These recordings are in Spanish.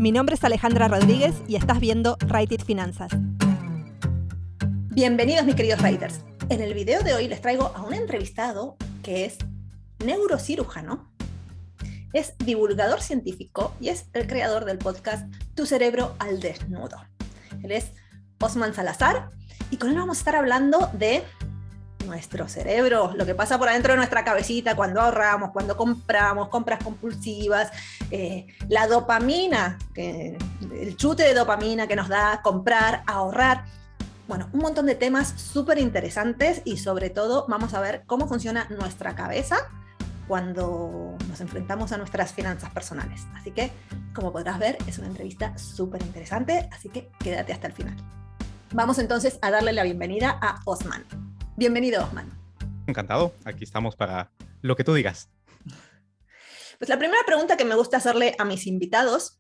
Mi nombre es Alejandra Rodríguez y estás viendo Write It Finanzas. Bienvenidos mis queridos writers. En el video de hoy les traigo a un entrevistado que es neurocirujano, es divulgador científico y es el creador del podcast Tu cerebro al desnudo. Él es Osman Salazar y con él vamos a estar hablando de nuestro cerebro, lo que pasa por adentro de nuestra cabecita cuando ahorramos, cuando compramos, compras compulsivas, la dopamina, el chute de dopamina que nos da comprar, ahorrar. Bueno, un montón de temas súper interesantes y sobre todo vamos a ver cómo funciona nuestra cabeza cuando nos enfrentamos a nuestras finanzas personales. Así que, como podrás ver, es una entrevista súper interesante, así que quédate hasta el final. Vamos entonces a darle la bienvenida a Osman. Bienvenido, Osman. Encantado, aquí estamos para lo que tú digas. Pues la primera pregunta que me gusta hacerle a mis invitados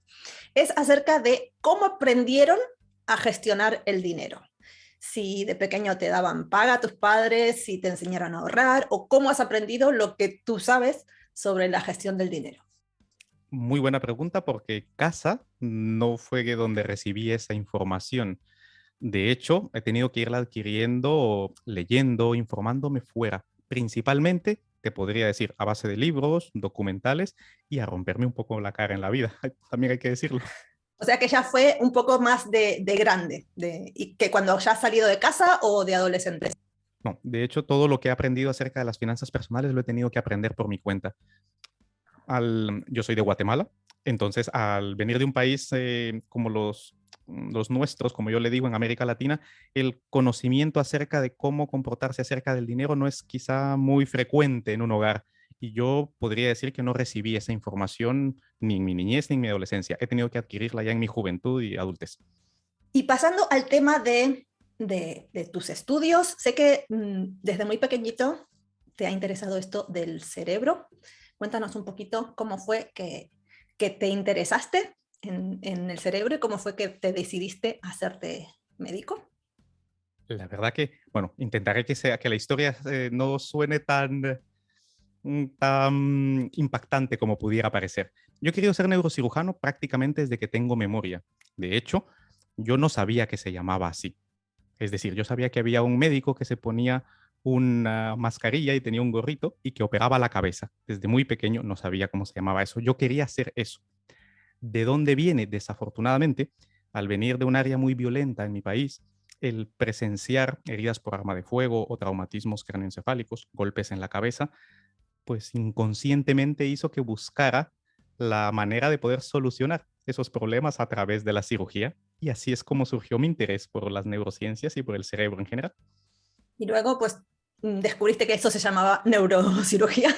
es acerca de cómo aprendieron a gestionar el dinero. Si de pequeño te daban paga tus padres, si te enseñaron a ahorrar, o cómo has aprendido lo que tú sabes sobre la gestión del dinero. Muy buena pregunta porque casa no fue donde recibí esa información. De hecho, he tenido que irla adquiriendo, leyendo, informándome fuera. Principalmente, te podría decir, a base de libros, documentales y a romperme un poco la cara en la vida. También hay que decirlo. O sea que ya fue un poco más de grande, y que cuando ya has salido de casa o de adolescente. No, de hecho, todo lo que he aprendido acerca de las finanzas personales lo he tenido que aprender por mi cuenta. Yo soy de Guatemala, entonces al venir de un país como los nuestros, como yo le digo, en América Latina, el conocimiento acerca de cómo comportarse acerca del dinero no es quizá muy frecuente en un hogar. Y yo podría decir que no recibí esa información ni en mi niñez ni en mi adolescencia. He tenido que adquirirla ya en mi juventud y adultez. Y pasando al tema de tus estudios, sé que desde muy pequeñito te ha interesado esto del cerebro. Cuéntanos un poquito cómo fue que te interesaste en el cerebro y cómo fue que te decidiste a hacerte médico. La verdad que, bueno, intentaré que la historia no suene tan impactante como pudiera parecer. Yo he querido ser neurocirujano prácticamente desde que tengo memoria. De hecho, yo no sabía que se llamaba así. Es decir, yo sabía que había un médico que se ponía una mascarilla y tenía un gorrito y que operaba la cabeza. Desde muy pequeño no sabía cómo se llamaba eso. Yo quería hacer eso. ¿De dónde viene? Desafortunadamente, al venir de un área muy violenta en mi país, el presenciar heridas por arma de fuego o traumatismos craneoencefálicos, golpes en la cabeza, pues inconscientemente hizo que buscara la manera de poder solucionar esos problemas a través de la cirugía. Y así es como surgió mi interés por las neurociencias y por el cerebro en general. Y luego, pues, descubriste que eso se llamaba neurocirugía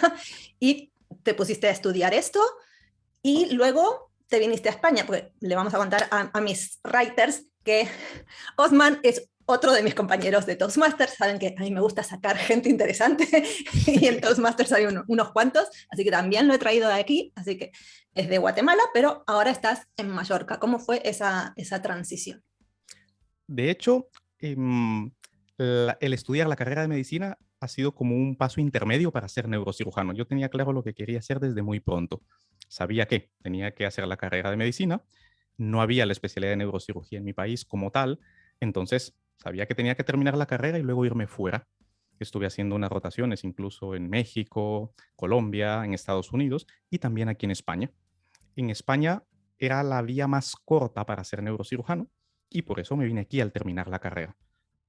y te pusiste a estudiar esto y luego te viniste a España, porque le vamos a contar a mis writers que Osman es otro de mis compañeros de Toastmasters. Saben que a mí me gusta sacar gente interesante y en Toastmasters hay unos cuantos, así que también lo he traído de aquí, así que es de Guatemala, pero ahora estás en Mallorca. ¿Cómo fue esa transición? De hecho, el estudiar la carrera de medicina ha sido como un paso intermedio para ser neurocirujano. Yo tenía claro lo que quería hacer desde muy pronto. Sabía que tenía que hacer la carrera de medicina. No había la especialidad de neurocirugía en mi país como tal. Entonces, sabía que tenía que terminar la carrera y luego irme fuera. Estuve haciendo unas rotaciones incluso en México, Colombia, en Estados Unidos y también aquí en España. En España era la vía más corta para ser neurocirujano y por eso me vine aquí al terminar la carrera.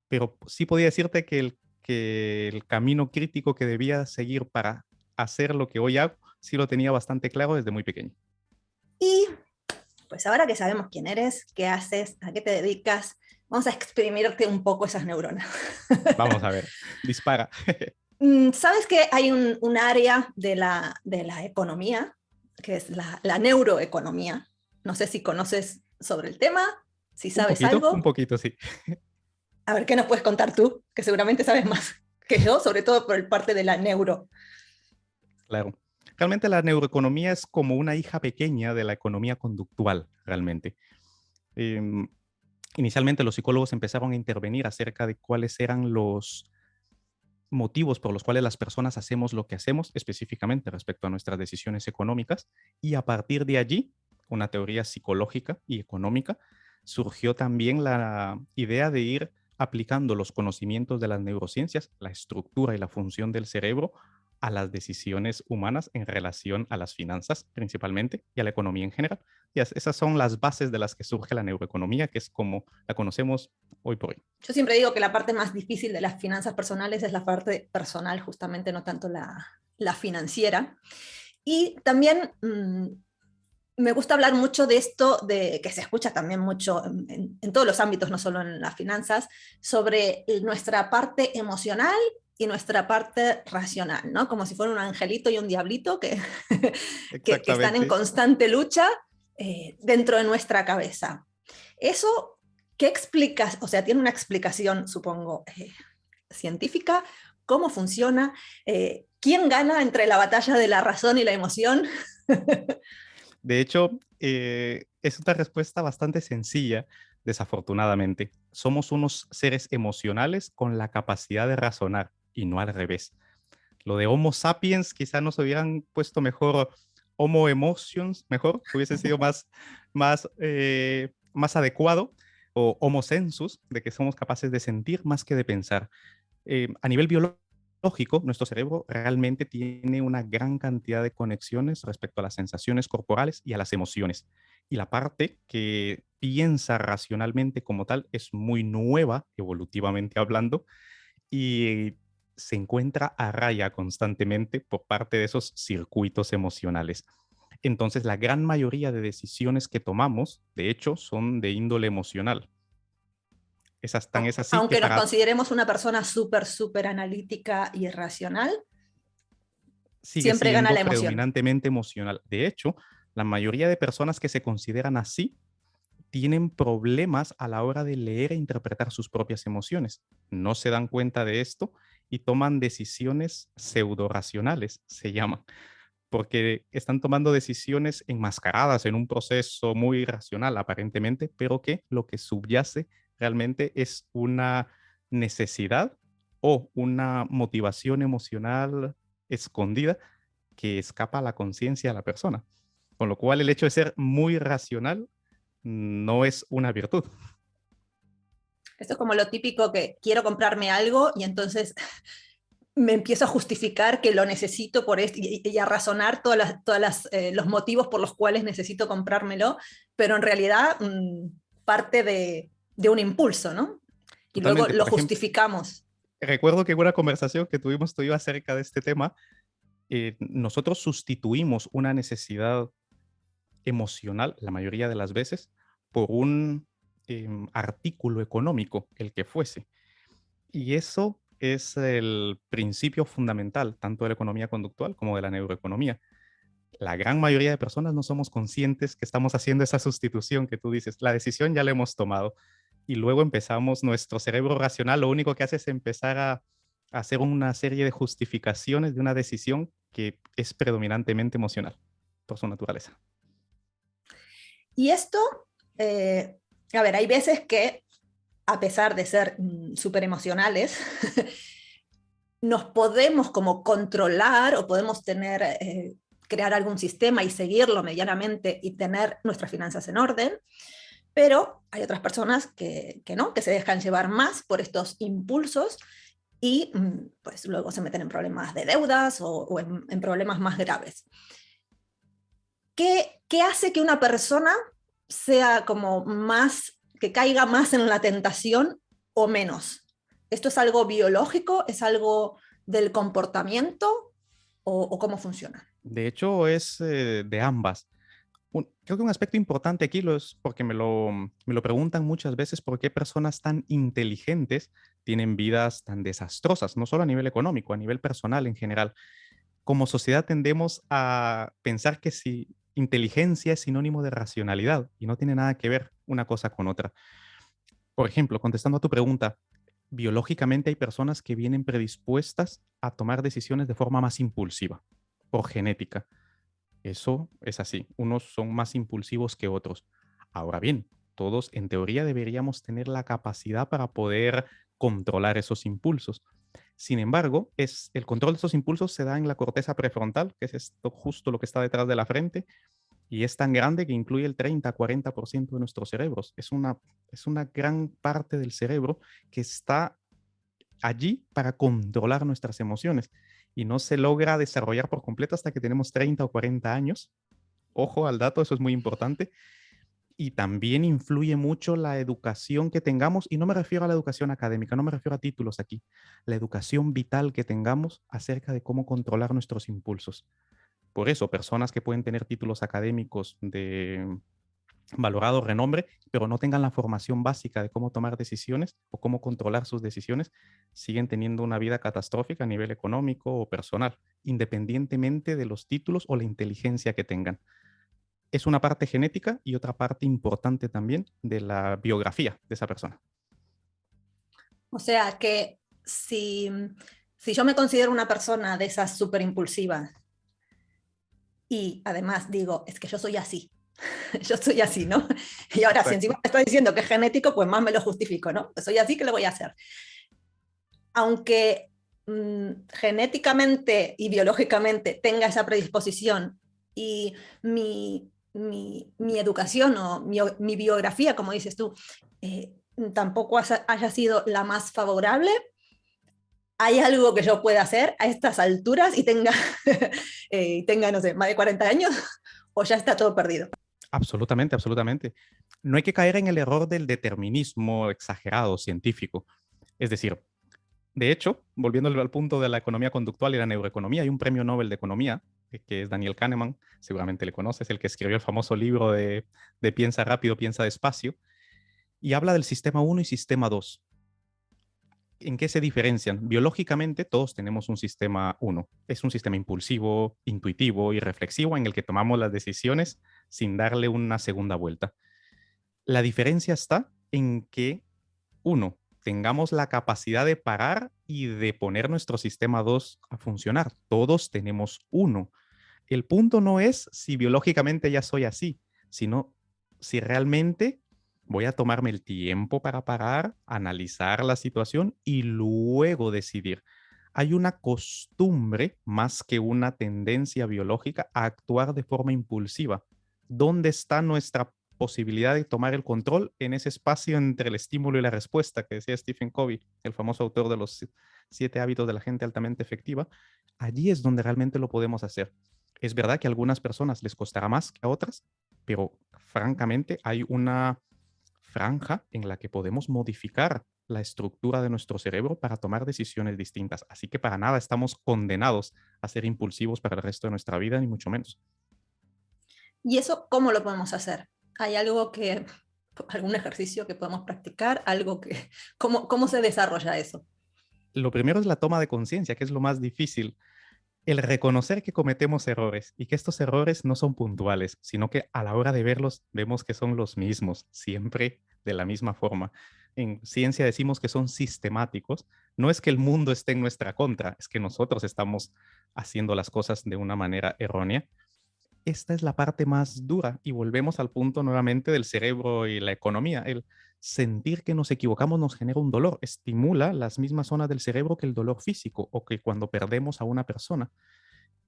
Pero sí podía decirte que el camino crítico que debía seguir para hacer lo que hoy hago, sí lo tenía bastante claro desde muy pequeño. Y pues ahora que sabemos quién eres, qué haces, a qué te dedicas, vamos a exprimirte un poco esas neuronas. Vamos a ver, dispara. ¿Sabes que hay un área de la economía, que es la neuroeconomía? No sé si conoces sobre el tema, si sabes algo. Un poquito, sí. A ver, ¿qué nos puedes contar tú? Que seguramente sabes más que yo, sobre todo por el parte de la neuro. Claro. Realmente la neuroeconomía es como una hija pequeña de la economía conductual, realmente. Inicialmente los psicólogos empezaron a intervenir acerca de cuáles eran los motivos por los cuales las personas hacemos lo que hacemos, específicamente respecto a nuestras decisiones económicas, y a partir de allí una teoría psicológica y económica, surgió también la idea de ir aplicando los conocimientos de las neurociencias, la estructura y la función del cerebro, a las decisiones humanas en relación a las finanzas principalmente y a la economía en general. Y esas son las bases de las que surge la neuroeconomía, que es como la conocemos hoy por hoy. Yo siempre digo que la parte más difícil de las finanzas personales es la parte personal, justamente, no tanto la financiera. Y también me gusta hablar mucho de esto, de que se escucha también mucho en todos los ámbitos, no solo en las finanzas, sobre nuestra parte emocional y nuestra parte racional, ¿no? Como si fuera un angelito y un diablito que están en constante lucha dentro de nuestra cabeza. Eso, ¿qué explicas? O sea, tiene una explicación, supongo, científica. ¿Cómo funciona? ¿Quién gana entre la batalla de la razón y la emoción? De hecho, es una respuesta bastante sencilla, desafortunadamente. Somos unos seres emocionales con la capacidad de razonar y no al revés. Lo de Homo sapiens quizá nos hubieran puesto mejor Homo emotions, mejor, hubiese sido más adecuado, o Homo sensus, de que somos capaces de sentir más que de pensar. A nivel biológico, nuestro cerebro realmente tiene una gran cantidad de conexiones respecto a las sensaciones corporales y a las emociones. Y la parte que piensa racionalmente como tal es muy nueva, evolutivamente hablando, y se encuentra a raya constantemente por parte de esos circuitos emocionales. Entonces, la gran mayoría de decisiones que tomamos, de hecho, son de índole emocional. Es así Aunque que nos consideremos una persona súper analítica y racional, sigue siempre gana siendo la emoción. predominantemente emocional. De hecho, la mayoría de personas que se consideran así tienen problemas a la hora de leer e interpretar sus propias emociones. No se dan cuenta de esto y toman decisiones pseudo-racionales, se llaman, porque están tomando decisiones enmascaradas en un proceso muy racional aparentemente, pero que lo que subyace realmente es una necesidad o una motivación emocional escondida que escapa a la conciencia de la persona. Con lo cual el hecho de ser muy racional no es una virtud. Esto es como lo típico que quiero comprarme algo y entonces me empiezo a justificar que lo necesito por esto y a razonar los motivos por los cuales necesito comprármelo, pero en realidad parte de un impulso, ¿no? Y luego Totalmente. lo Por ejemplo, justificamos. recuerdo que en una conversación que tuvimos tú y yo acerca de este tema, nosotros sustituimos una necesidad emocional, la mayoría de las veces, por un artículo económico, el que fuese. Y eso es el principio fundamental, tanto de la economía conductual como de la neuroeconomía. La gran mayoría de personas no somos conscientes que estamos haciendo esa sustitución que tú dices. La decisión ya la hemos tomado y luego empezamos, nuestro cerebro racional lo único que hace es empezar a hacer una serie de justificaciones de una decisión que es predominantemente emocional por su naturaleza. Y esto, a ver, hay veces que, a pesar de ser súper emocionales, nos podemos como controlar o podemos tener, crear algún sistema y seguirlo medianamente y tener nuestras finanzas en orden, pero hay otras personas que no, que se dejan llevar más por estos impulsos y pues luego se meten en problemas de deudas o en problemas más graves. ¿Qué hace que una persona sea como más, que caiga más en la tentación o menos? ¿Esto es algo biológico? ¿Es algo del comportamiento? ¿O cómo funciona? De hecho, es de ambas. Creo que un aspecto importante aquí es porque me lo preguntan muchas veces por qué personas tan inteligentes tienen vidas tan desastrosas, no solo a nivel económico, a nivel personal en general. Como sociedad tendemos a pensar que si inteligencia es sinónimo de racionalidad y no tiene nada que ver una cosa con otra. Por ejemplo, contestando a tu pregunta, biológicamente hay personas que vienen predispuestas a tomar decisiones de forma más impulsiva, por genética. Eso es así. Unos son más impulsivos que otros. Ahora bien, todos en teoría deberíamos tener la capacidad para poder controlar esos impulsos. Sin embargo, el control de esos impulsos se da en la corteza prefrontal, que es esto justo lo que está detrás de la frente, Y es tan grande que incluye el 30-40% de nuestros cerebros. Es una gran parte del cerebro que está allí para controlar nuestras emociones y no se logra desarrollar por completo hasta que tenemos 30 o 40 años. Ojo al dato, eso es muy importante. Y también influye mucho la educación que tengamos, y no me refiero a la educación académica, no me refiero a títulos aquí, la educación vital que tengamos acerca de cómo controlar nuestros impulsos. Por eso, personas que pueden tener títulos académicos de valorado renombre, pero no tengan la formación básica de cómo tomar decisiones o cómo controlar sus decisiones, siguen teniendo una vida catastrófica a nivel económico o personal, independientemente de los títulos o la inteligencia que tengan. Es una parte genética y otra parte importante también de la biografía de esa persona. O sea que si yo me considero una persona de esas súper impulsivas y además digo, es que yo soy así, yo soy así, ¿no? Y ahora, Exacto. si encima me está diciendo que es genético, pues más me lo justifico, ¿no? Soy así, ¿qué le voy a hacer? Aunque genéticamente y biológicamente tenga esa predisposición y mi educación o mi biografía, como dices tú, tampoco haya sido la más favorable, ¿hay algo que yo pueda hacer a estas alturas y tenga, no sé, más de 40 años? ¿O ya está todo perdido? Absolutamente, absolutamente. No hay que caer en el error del determinismo exagerado científico. Es decir, de hecho, volviendo al punto de la economía conductual y la neuroeconomía, hay un premio Nobel de Economía, que es Daniel Kahneman, seguramente le conoces, el que escribió el famoso libro de Piensa rápido, piensa despacio, y habla del sistema 1 y sistema 2. ¿En qué se diferencian? Biológicamente todos tenemos un sistema 1. Es un sistema impulsivo, intuitivo y reflexivo en el que tomamos las decisiones sin darle una segunda vuelta. La diferencia está en que, uno, tengamos la capacidad de parar y de poner nuestro sistema 2 a funcionar. Todos tenemos uno. El punto no es si biológicamente ya soy así, sino si realmente voy a tomarme el tiempo para parar, analizar la situación y luego decidir. Hay una costumbre más que una tendencia biológica a actuar de forma impulsiva. ¿Dónde está nuestra posibilidad de tomar el control en ese espacio entre el estímulo y la respuesta que decía Stephen Covey, el famoso autor de los 7 hábitos de la gente altamente efectiva? Allí es donde realmente lo podemos hacer. Es verdad que a algunas personas les costará más que a otras, pero francamente hay una franja en la que podemos modificar la estructura de nuestro cerebro para tomar decisiones distintas. Así que para nada estamos condenados a ser impulsivos para el resto de nuestra vida, ni mucho menos. ¿Y eso cómo lo podemos hacer? ¿Hay algún ejercicio que podemos practicar? ¿Cómo se desarrolla eso? Lo primero es la toma de conciencia, que es lo más difícil. El reconocer que cometemos errores y que estos errores no son puntuales, sino que a la hora de verlos vemos que son los mismos, siempre de la misma forma. En ciencia decimos que son sistemáticos. No es que el mundo esté en nuestra contra, es que nosotros estamos haciendo las cosas de una manera errónea. Esta es la parte más dura y volvemos al punto nuevamente del cerebro y la economía. El sentir que nos equivocamos nos genera un dolor, estimula las mismas zonas del cerebro que el dolor físico o que cuando perdemos a una persona.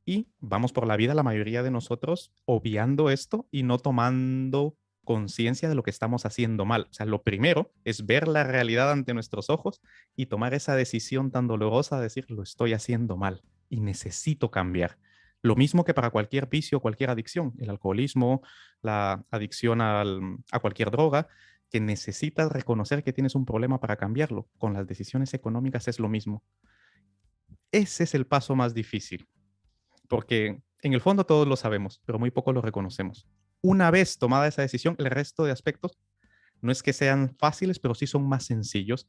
Y vamos por la vida la mayoría de nosotros obviando esto y no tomando conciencia de lo que estamos haciendo mal. O sea, lo primero es ver la realidad ante nuestros ojos y tomar esa decisión tan dolorosa de decir, lo estoy haciendo mal y necesito cambiar. Lo mismo que para cualquier vicio, cualquier adicción, el alcoholismo, la adicción a cualquier droga, que necesitas reconocer que tienes un problema para cambiarlo. Con las decisiones económicas es lo mismo. Ese es el paso más difícil, porque en el fondo todos lo sabemos, pero muy poco lo reconocemos. Una vez tomada esa decisión, el resto de aspectos no es que sean fáciles, pero sí son más sencillos,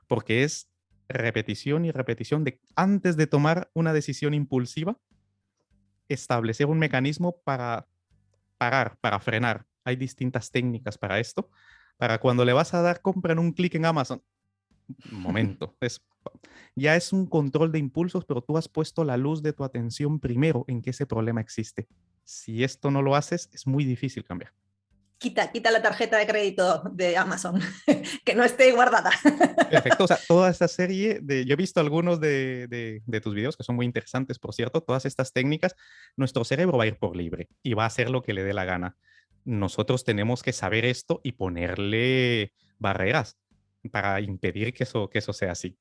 porque es repetición y repetición de antes de tomar una decisión impulsiva, establecer un mecanismo para parar, para frenar. Hay distintas técnicas para esto. Para cuando le vas a dar compra en un clic en Amazon, un momento, ya es un control de impulsos, pero tú has puesto la luz de tu atención primero en que ese problema existe. Si esto no lo haces, es muy difícil cambiar. Quita la tarjeta de crédito de Amazon, que no esté guardada. Perfecto, o sea, toda esta serie yo he visto algunos de tus videos que son muy interesantes, por cierto, todas estas técnicas, nuestro cerebro va a ir por libre y va a hacer lo que le dé la gana. Nosotros tenemos que saber esto y ponerle barreras para impedir que eso sea así.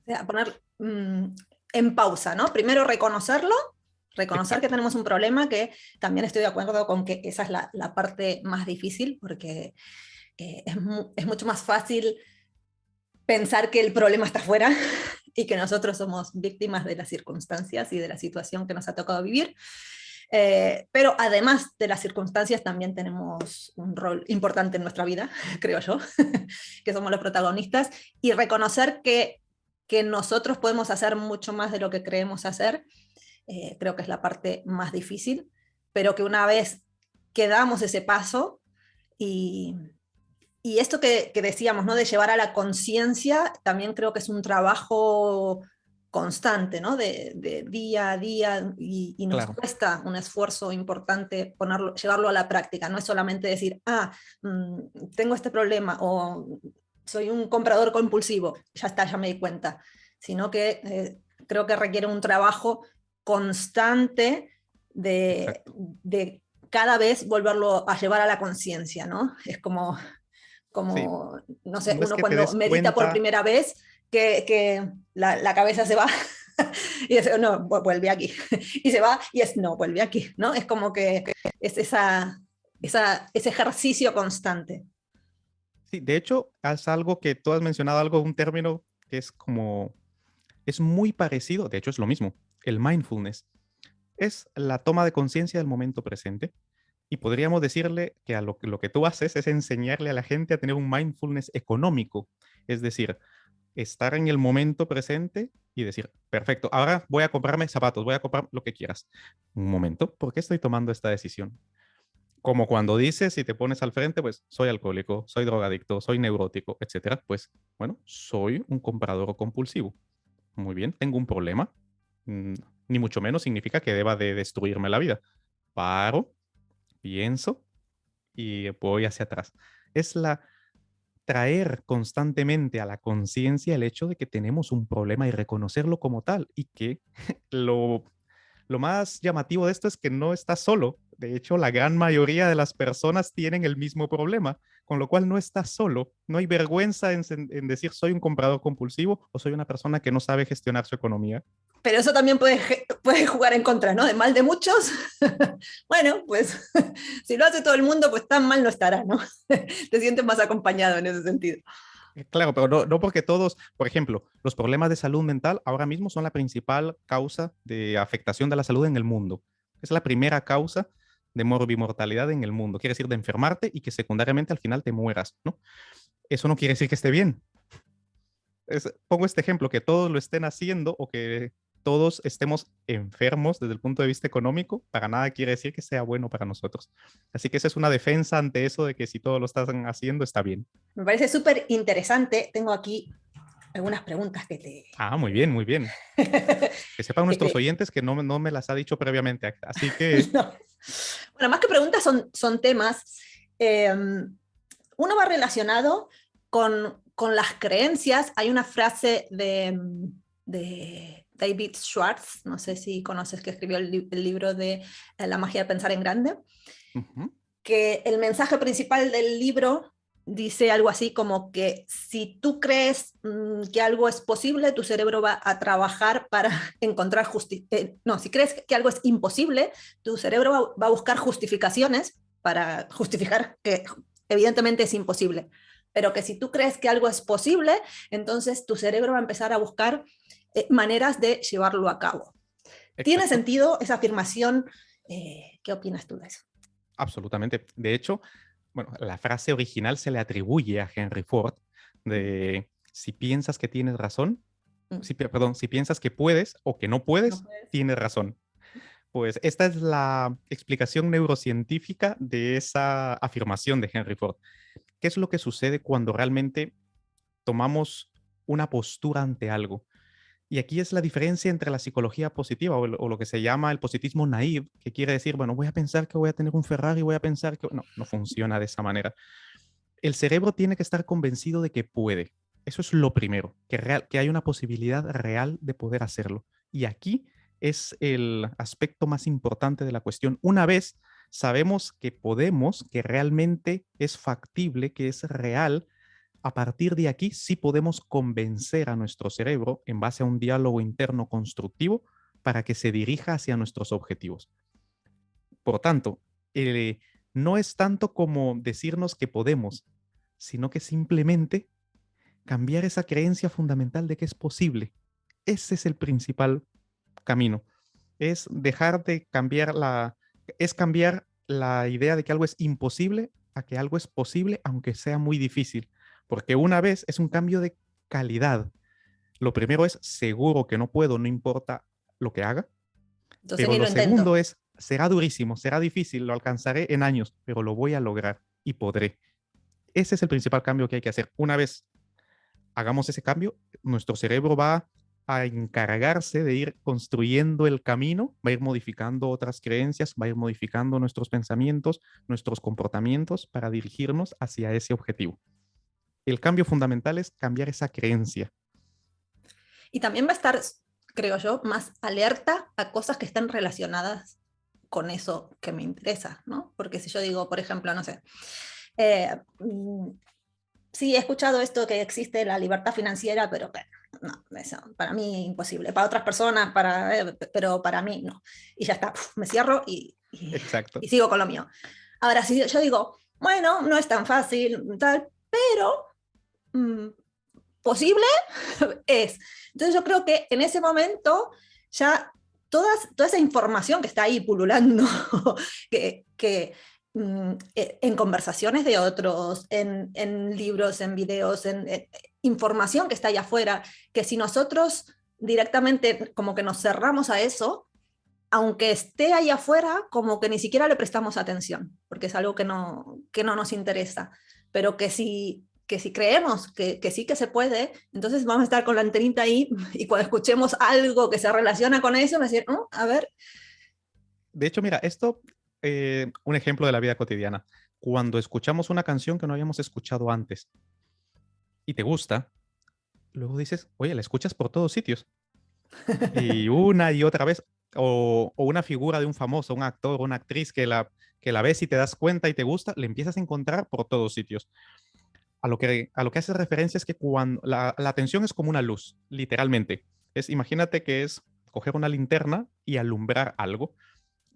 O sea, poner en pausa, ¿no? Primero reconocer Exacto. que tenemos un problema, que también estoy de acuerdo con que esa es la parte más difícil, porque es mucho más fácil pensar que el problema está afuera y que nosotros somos víctimas de las circunstancias y de la situación que nos ha tocado vivir. Pero además de las circunstancias, también tenemos un rol importante en nuestra vida, creo yo, que somos los protagonistas, y reconocer que nosotros podemos hacer mucho más de lo que creemos hacer, creo que es la parte más difícil, pero que una vez que damos ese paso y esto que decíamos, ¿no? De llevar a la conciencia, también creo que es un trabajo constante, ¿no? De día a día, y nos Claro. cuesta un esfuerzo importante llevarlo a la práctica. No es solamente decir, tengo este problema o soy un comprador compulsivo, ya está, ya me di cuenta, sino que creo que requiere un trabajo constante Exacto. de cada vez volverlo a llevar a la conciencia, ¿no? Es como Sí, no sé, no es uno que te cuando des medita por cuenta. primera vez, que la cabeza se va y dice, no, vuelve aquí. Y se va y es, no, vuelve aquí, ¿no? Es como que es ese ejercicio constante. Sí, de hecho, es algo que tú has mencionado, un término que es muy parecido, de hecho es lo mismo, el mindfulness. Es la toma de conciencia del momento presente y podríamos decirle que lo que tú haces es enseñarle a la gente a tener un mindfulness económico, es decir, estar en el momento presente y decir, perfecto, ahora voy a comprarme zapatos, voy a comprar lo que quieras. Un momento, ¿por qué estoy tomando esta decisión? Como cuando dices y te pones al frente, pues soy alcohólico, soy drogadicto, soy neurótico, etcétera. Pues bueno, soy un comprador compulsivo. Muy bien, tengo un problema. Mm, Ni mucho menos significa que deba de destruirme la vida. Paro, pienso y voy hacia atrás. Es traer constantemente a la conciencia el hecho de que tenemos un problema y reconocerlo como tal y que lo lo más llamativo de esto es que no estás solo. De hecho, la gran mayoría de las personas tienen el mismo problema, con lo cual no estás solo. No hay vergüenza en decir soy un comprador compulsivo o soy una persona que no sabe gestionar su economía. Pero eso también puede jugar en contra, ¿no? De mal de muchos. Bueno, pues si lo hace todo el mundo, pues tan mal no estará, ¿no? Te sientes más acompañado en ese sentido. Claro, pero no porque todos, por ejemplo, los problemas de salud mental ahora mismo son la principal causa de afectación de la salud en el mundo. Es la primera causa de morbimortalidad en el mundo. Quiere decir de enfermarte y que secundariamente al final te mueras, ¿no? Eso no quiere decir que esté bien. Pongo este ejemplo, que todos lo estén haciendo o que todos estemos enfermos desde el punto de vista económico, para nada quiere decir que sea bueno para nosotros. Así que esa es una defensa ante eso de que si todos lo están haciendo está bien. Me parece súper interesante. Tengo aquí algunas preguntas que te... Muy bien, muy bien. Que sepan que nuestros te oyentes que no me las ha dicho previamente. Así que, no. Bueno, más que preguntas son temas. Uno va relacionado con las creencias. Hay una frase de David Schwartz, no sé si conoces, que escribió el libro de La magia de pensar en grande, que el mensaje principal del libro dice algo así como que si tú crees que algo es posible, tu cerebro va a trabajar para encontrar no, si crees que algo es imposible, tu cerebro va a buscar justificaciones para justificar que evidentemente es imposible. Pero que si tú crees que algo es posible, entonces tu cerebro va a empezar a buscar maneras de llevarlo a cabo. ¿Tiene exacto, sentido esa afirmación? ¿Qué opinas tú de eso? absolutamente. De hecho, bueno, la frase original se le atribuye a Henry Ford de si piensas que tienes razón, perdón, si piensas que puedes o que no No puedes, puedes. tienes razón. Pues esta es la explicación neurocientífica de esa afirmación de Henry Ford. ¿Qué es lo que sucede cuando realmente tomamos una postura ante algo? Y aquí es la diferencia entre la psicología positiva o lo que se llama el positivismo naive, que quiere decir, bueno, voy a pensar que voy a tener un Ferrari, voy a pensar que... No, no funciona de esa manera. El cerebro tiene que estar convencido de que puede. Eso es lo primero, que hay una posibilidad real de poder hacerlo. Y aquí es el aspecto más importante de la cuestión. Una vez sabemos que podemos, que realmente es factible, que es real, a partir de aquí sí podemos convencer a nuestro cerebro en base a un diálogo interno constructivo para que se dirija hacia nuestros objetivos. Por tanto, no es tanto como decirnos que podemos, sino que simplemente cambiar esa creencia fundamental de que es posible. Ese es el principal camino. Es dejar de cambiar cambiar la idea de que algo es imposible a que algo es posible, aunque sea muy difícil. Porque una vez es un cambio de calidad. Lo primero es seguro que no puedo, no importa lo que haga. Entonces Pero ni lo lo intento. segundo es, será durísimo, será difícil, lo alcanzaré en años, pero lo voy a lograr y podré. Ese es el principal cambio que hay que hacer. Una vez hagamos ese cambio, nuestro cerebro va a encargarse de ir construyendo el camino, va a ir modificando otras creencias, va a ir modificando nuestros pensamientos, nuestros comportamientos para dirigirnos hacia ese objetivo. El cambio fundamental es cambiar esa creencia. Y también va a estar, creo yo, más alerta a cosas que están relacionadas con eso que me interesa, ¿no? Porque si yo digo, por ejemplo, no sé, sí, he escuchado esto que existe la libertad financiera, pero bueno, no, eso para mí imposible. Para otras personas, pero para mí no. Y ya está, me cierro Exacto. y sigo con lo mío. Ahora, si yo digo, bueno, no es tan fácil, tal, pero posible es. Entonces yo creo que en ese momento ya toda esa información que está ahí pululando, que en conversaciones de otros, en libros, en videos, en información que está allá afuera, que si nosotros directamente como que nos cerramos a eso, aunque esté allá afuera, como que ni siquiera le prestamos atención, porque es algo que no nos interesa, pero que si creemos que sí que se puede, entonces vamos a estar con la antenita ahí y cuando escuchemos algo que se relaciona con eso, vamos a decir, a ver. De hecho, mira, esto, un ejemplo de la vida cotidiana. Cuando escuchamos una canción que no habíamos escuchado antes y te gusta, luego dices, oye, la escuchas por todos sitios. Y una y otra vez, o una figura de un famoso, un actor o una actriz que la ves y te das cuenta y te gusta, le empiezas a encontrar por todos sitios. A lo que hace referencia es que cuando la atención es como una luz, literalmente. Imagínate que es coger una linterna y alumbrar algo.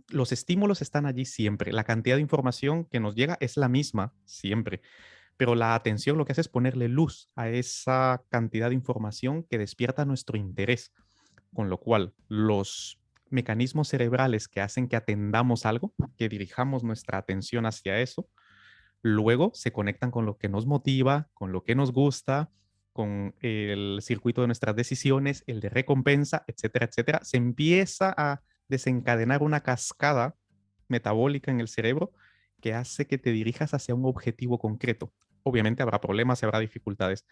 Los estímulos están allí siempre. La cantidad de información que nos llega es la misma siempre. Pero la atención lo que hace es ponerle luz a esa cantidad de información que despierta nuestro interés. Con lo cual, los mecanismos cerebrales que hacen que atendamos algo, que dirijamos nuestra atención hacia eso, luego se conectan con lo que nos motiva, con lo que nos gusta, con el circuito de nuestras decisiones, el de recompensa, etcétera, etcétera. Se empieza a desencadenar una cascada metabólica en el cerebro que hace que te dirijas hacia un objetivo concreto. Obviamente habrá problemas y habrá dificultades,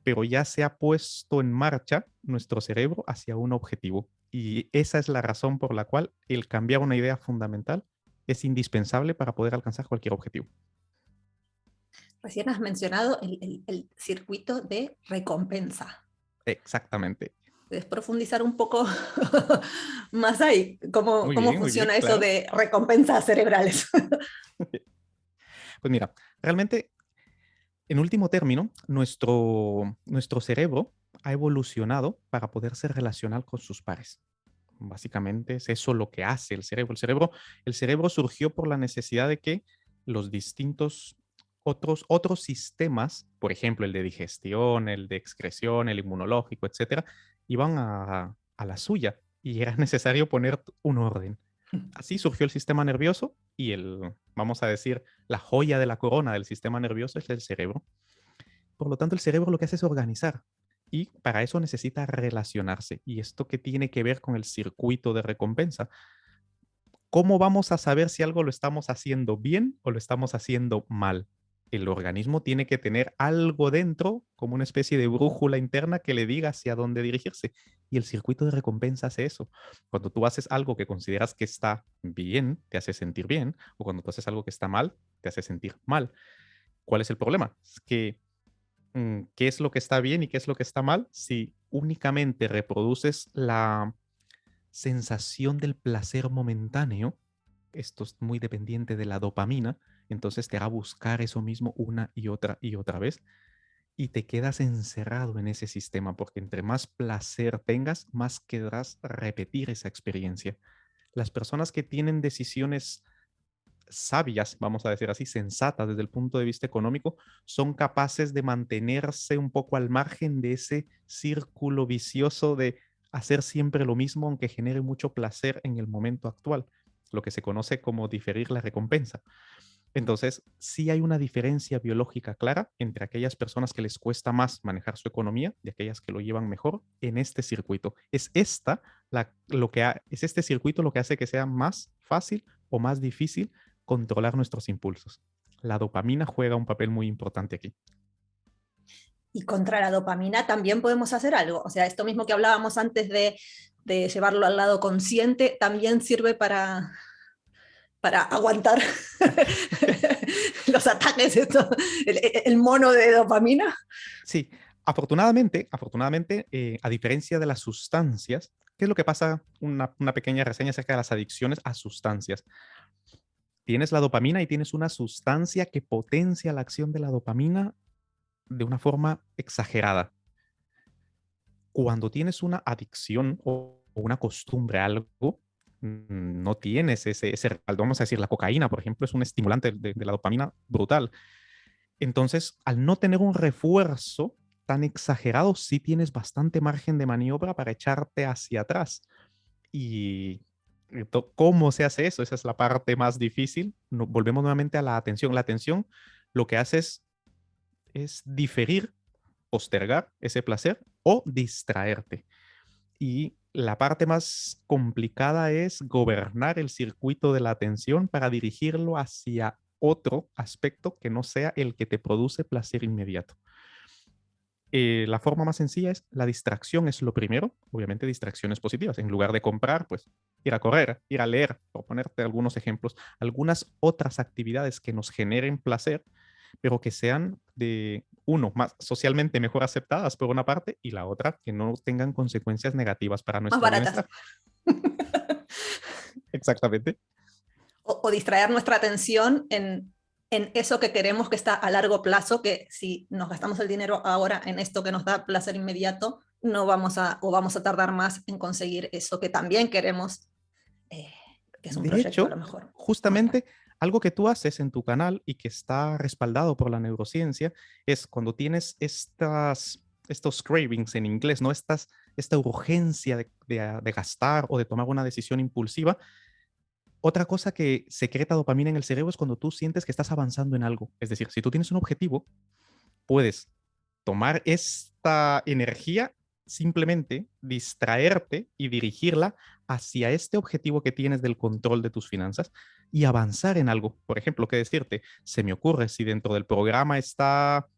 pero ya se ha puesto en marcha nuestro cerebro hacia un objetivo. Y esa es la razón por la cual el cambiar una idea fundamental es indispensable para poder alcanzar cualquier objetivo. Recién has mencionado el circuito de recompensa. Exactamente. ¿Puedes profundizar un poco más ahí? ¿Cómo Muy funciona bien, eso claro. de recompensas cerebrales? Pues mira, realmente, en último término, nuestro cerebro ha evolucionado para poderse relacionar con sus pares. Básicamente es eso lo que hace el cerebro. El cerebro surgió por la necesidad de que los distintos otros sistemas, por ejemplo, el de digestión, el de excreción, el inmunológico, etcétera, iban a la suya y era necesario poner un orden. Así surgió el sistema nervioso y vamos a decir, la joya de la corona del sistema nervioso es el cerebro. Por lo tanto, el cerebro lo que hace es organizar y para eso necesita relacionarse. ¿Y esto qué tiene que ver con el circuito de recompensa? ¿Cómo vamos a saber si algo lo estamos haciendo bien o lo estamos haciendo mal? El organismo tiene que tener algo dentro, como una especie de brújula interna que le diga hacia dónde dirigirse. Y el circuito de recompensa hace eso. Cuando tú haces algo que consideras que está bien, te hace sentir bien, o cuando tú haces algo que está mal, te hace sentir mal. ¿Cuál es el problema? Es que, ¿qué es lo que está bien y qué es lo que está mal? Si únicamente reproduces la sensación del placer momentáneo, esto es muy dependiente de la dopamina, entonces te hará buscar eso mismo una y otra vez y te quedas encerrado en ese sistema porque entre más placer tengas, más querrás repetir esa experiencia. Las personas que tienen decisiones sabias, vamos a decir así, sensatas desde el punto de vista económico, son capaces de mantenerse un poco al margen de ese círculo vicioso de hacer siempre lo mismo, aunque genere mucho placer en el momento actual, lo que se conoce como diferir la recompensa. Entonces, sí hay una diferencia biológica clara entre aquellas personas que les cuesta más manejar su economía y aquellas que lo llevan mejor en este circuito. Es este circuito lo que hace que sea más fácil o más difícil controlar nuestros impulsos. La dopamina juega un papel muy importante aquí. Y contra la dopamina también podemos hacer algo. O sea, esto mismo que hablábamos antes de llevarlo al lado consciente, también sirve para aguantar los ataques, el mono de dopamina. Sí, afortunadamente, a diferencia de las sustancias, ¿qué es lo que pasa? Una pequeña reseña acerca de las adicciones a sustancias. Tienes la dopamina y tienes una sustancia que potencia la acción de la dopamina de una forma exagerada. Cuando tienes una adicción o una costumbre a algo, no tienes ese respaldo. Vamos a decir, la cocaína, por ejemplo, es un estimulante de la dopamina brutal. Entonces, al no tener un refuerzo tan exagerado, sí tienes bastante margen de maniobra para echarte hacia atrás. Y ¿cómo se hace eso? Esa es la parte más difícil. Volvemos nuevamente a la atención. La atención lo que hace es diferir, postergar ese placer o distraerte. Y la parte más complicada es gobernar el circuito de la atención para dirigirlo hacia otro aspecto que no sea el que te produce placer inmediato. La forma más sencilla es la distracción, es lo primero, obviamente distracciones positivas. En lugar de comprar, pues ir a correr, ir a leer, por ponerte algunos ejemplos, algunas otras actividades que nos generen placer, pero que sean de uno, más socialmente mejor aceptadas por una parte y la otra que no tengan consecuencias negativas para Más nuestro baratas. bienestar. Exactamente. O distraer nuestra atención en eso que queremos que está a largo plazo, que si nos gastamos el dinero ahora en esto que nos da placer inmediato, no vamos o vamos a tardar más en conseguir eso que también queremos, que es un De proyecto a lo hecho, mejor. justamente algo que tú haces en tu canal y que está respaldado por la neurociencia es cuando tienes estos cravings en inglés, ¿no? Esta urgencia de gastar o de tomar una decisión impulsiva. Otra cosa que secreta dopamina en el cerebro es cuando tú sientes que estás avanzando en algo. Es decir, si tú tienes un objetivo, puedes tomar esta energía, simplemente distraerte y dirigirla hacia este objetivo que tienes del control de tus finanzas y avanzar en algo. Por ejemplo, ¿qué decirte? Se me ocurre si dentro del programa está,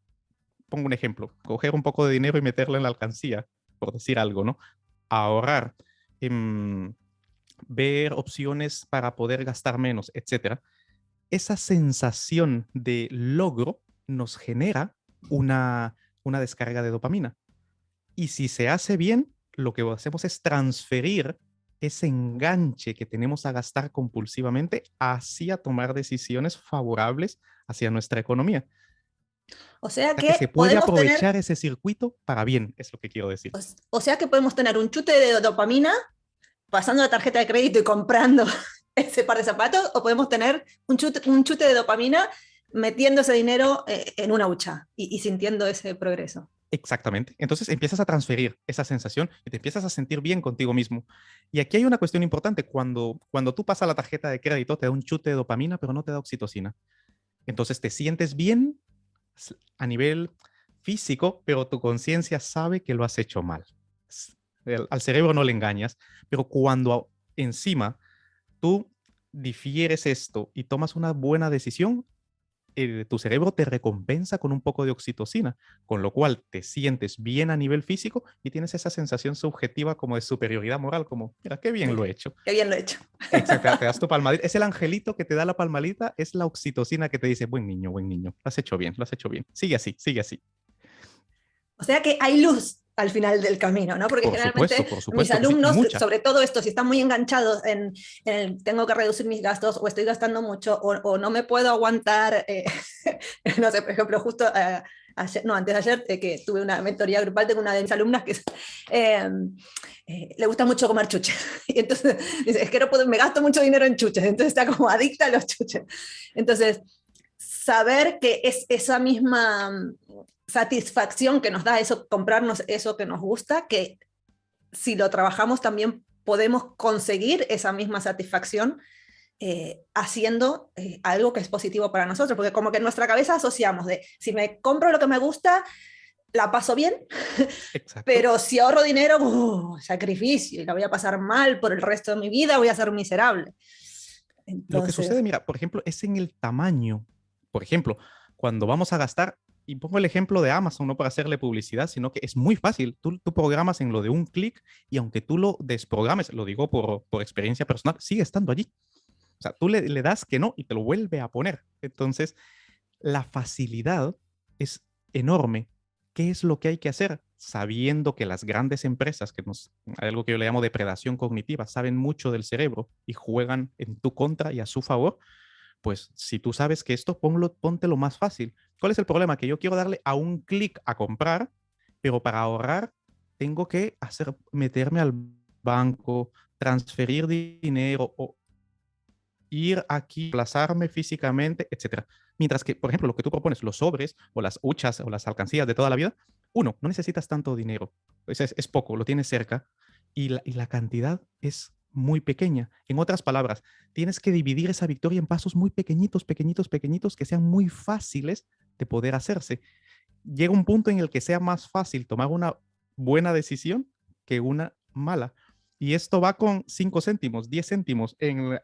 pongo un ejemplo, coger un poco de dinero y meterlo en la alcancía, por decir algo, ¿no? Ahorrar, ver opciones para poder gastar menos, etcétera. Esa sensación de logro nos genera una descarga de dopamina. Y si se hace bien, lo que hacemos es transferir ese enganche que tenemos a gastar compulsivamente hacia tomar decisiones favorables hacia nuestra economía. O sea Ya que se que puede podemos tener, aprovechar ese circuito para bien, es lo que quiero decir. o sea que podemos tener un chute de dopamina pasando la tarjeta de crédito y comprando ese par de zapatos, o podemos tener un chute de dopamina metiendo ese dinero en una hucha y sintiendo ese progreso. Exactamente. Entonces empiezas a transferir esa sensación y te empiezas a sentir bien contigo mismo. Y aquí hay una cuestión importante. Cuando tú pasas la tarjeta de crédito, te da un chute de dopamina, pero no te da oxitocina. Entonces te sientes bien a nivel físico, pero tu conciencia sabe que lo has hecho mal. Al cerebro no le engañas, pero cuando encima tú difieres esto y tomas una buena decisión, tu cerebro te recompensa con un poco de oxitocina, con lo cual te sientes bien a nivel físico y tienes esa sensación subjetiva como de superioridad moral, como, mira, qué bien Sí, lo he hecho. qué bien lo he hecho. Exacto, te das tu palmadita. Es el angelito que te da la palmadita, es la oxitocina que te dice, buen niño, lo has hecho bien, lo has hecho bien. Sigue así, sigue así. O sea que hay luz al final del camino, ¿no? Porque generalmente Por mis supuesto que sí, y alumnos, mucha. sobre todo esto, si están muy enganchados en el tengo que reducir mis gastos o estoy gastando mucho o no me puedo aguantar, no sé, por ejemplo, justo antes de ayer que tuve una mentoría grupal, tengo una de mis alumnas que le gusta mucho comer chuches. Y entonces dice, es que no puedo, me gasto mucho dinero en chuches, entonces está como adicta a los chuches. Entonces, saber que es esa misma satisfacción que nos da eso, comprarnos eso que nos gusta, que si lo trabajamos también podemos conseguir esa misma satisfacción haciendo algo que es positivo para nosotros, porque como que en nuestra cabeza asociamos de si me compro lo que me gusta, la paso bien, Exacto. pero si ahorro dinero, sacrificio, y la voy a pasar mal por el resto de mi vida, voy a ser miserable. Entonces... Lo que sucede, mira, por ejemplo, es en el tamaño. Por ejemplo, cuando vamos a gastar, y pongo el ejemplo de Amazon, no para hacerle publicidad, sino que es muy fácil. Tú programas en lo de un clic y aunque tú lo desprogrames, lo digo por experiencia personal, sigue estando allí. O sea, tú le das que no y te lo vuelve a poner. Entonces, la facilidad es enorme. ¿Qué es lo que hay que hacer? Sabiendo que las grandes empresas, hay algo que yo le llamo depredación cognitiva, saben mucho del cerebro y juegan en tu contra y a su favor, pues si tú sabes que esto, ponte lo más fácil. ¿Cuál es el problema? Que yo quiero darle a un clic a comprar, pero para ahorrar tengo que meterme al banco, transferir dinero o ir aquí, plazarme físicamente, etcétera. Mientras que, por ejemplo, lo que tú propones, los sobres o las huchas o las alcancías de toda la vida, uno, no necesitas tanto dinero, es poco, lo tienes cerca y la cantidad es muy pequeña. En otras palabras, tienes que dividir esa victoria en pasos muy pequeñitos, pequeñitos, pequeñitos, que sean muy fáciles de poder hacerse. Llega un punto en el que sea más fácil tomar una buena decisión que una mala. Y esto va con 5 céntimos, 10 céntimos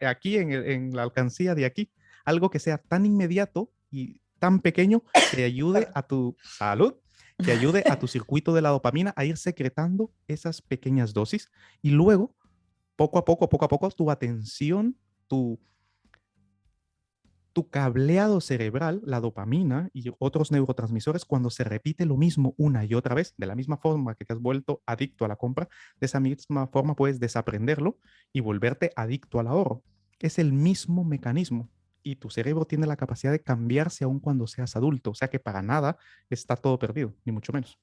aquí en la alcancía de aquí. Algo que sea tan inmediato y tan pequeño que ayude a tu salud, que ayude a tu circuito de la dopamina a ir secretando esas pequeñas dosis. Y luego, poco a poco, tu atención, tu cableado cerebral, la dopamina y otros neurotransmisores, cuando se repite lo mismo una y otra vez, de la misma forma que te has vuelto adicto a la compra, de esa misma forma puedes desaprenderlo y volverte adicto al ahorro. Es el mismo mecanismo y tu cerebro tiene la capacidad de cambiarse aun cuando seas adulto, o sea que para nada está todo perdido, ni mucho menos.